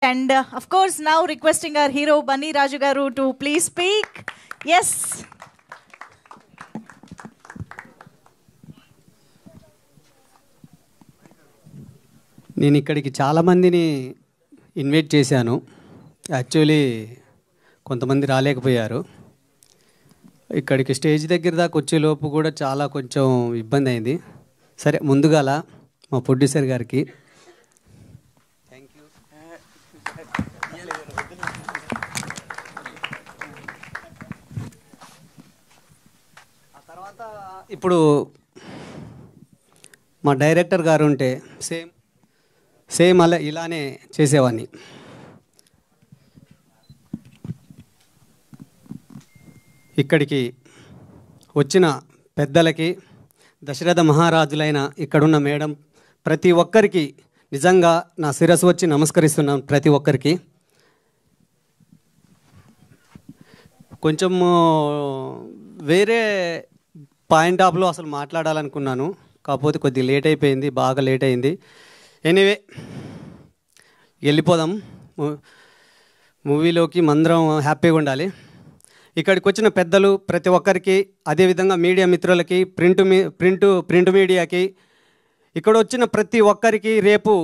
And of course, now requesting our hero Bunny Raju garu to please speak. Yes. నేను ఇక్కడికి చాలామందిని invite చేశాను. Actually కొంతమంది రాలేకపోయారు. ఇక్కడికి స్టేజ్ దగ్గర దాకా వచ్చేలోపు కూడా చాలా కొంచెం ఇబ్బంది అయింది. సరే, ముందుగాల మా ప్రొడ్యూసర్ గారికి ఇప్పుడు మా డైరెక్టర్ గారు ఉంటే సేమ్ అలా ఇలానే చేసేవాడిని. ఇక్కడికి వచ్చిన పెద్దలకి, దశరథ మహారాజులైన ఇక్కడున్న మేడం, ప్రతి ఒక్కరికి నిజంగా నా శిరస్సు వచ్చి నమస్కరిస్తున్నాను. ప్రతి ఒక్కరికి కొంచెం వేరే పాయింట్ ఆఫ్లో అసలు మాట్లాడాలనుకున్నాను, కాకపోతే కొద్దిగా లేట్ అయిపోయింది, బాగా లేట్ అయింది. ఎనీవే, వెళ్ళిపోదాం మూవీలోకి. మందరం హ్యాపీగా ఉండాలి. ఇక్కడికి వచ్చిన పెద్దలు ప్రతి ఒక్కరికి, అదేవిధంగా మీడియా మిత్రులకి, ప్రింట్ మీడియాకి, ఇక్కడ వచ్చిన ప్రతి ఒక్కరికి, రేపు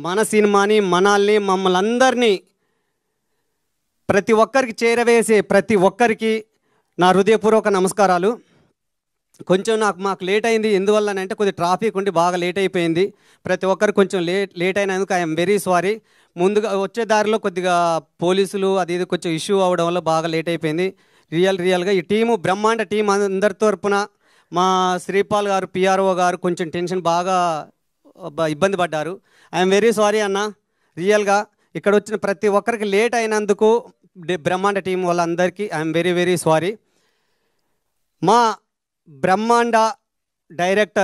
మన సినిమాని, మనల్ని, మమ్మల్ని అందరినీ ప్రతి ఒక్కరికి చేరవేసే ప్రతి ఒక్కరికి నా హృదయపూర్వక నమస్కారాలు. కొంచెం మాకు లేట్ అయింది. ఎందువల్లనంటే కొద్దిగా ట్రాఫిక్ ఉండి బాగా లేట్ అయిపోయింది. ప్రతి ఒక్కరు కొంచెం లేట్ అయినందుకు ఐఎమ్ వెరీ సారీ. ముందుగా వచ్చే దారిలో కొద్దిగా పోలీసులు అది ఇది కొంచెం ఇష్యూ అవ్వడం వల్ల బాగా లేట్ అయిపోయింది. రియల్గా ఈ టీము బ్రహ్మాండ టీం అందరి తరపున మా శ్రీపాల్ గారు, పిఆర్ఓ గారు కొంచెం టెన్షన్ బాగా ఇబ్బంది పడ్డారు. ఐఎమ్ వెరీ సారీ అన్న. రియల్గా ఇక్కడ వచ్చిన ప్రతి ఒక్కరికి లేట్ అయినందుకు బ్రహ్మాండ టీం వాళ్ళందరికీ ఐఎమ్ వెరీ సారీ. మా బ్రహ్మాండ డైరెక్టర్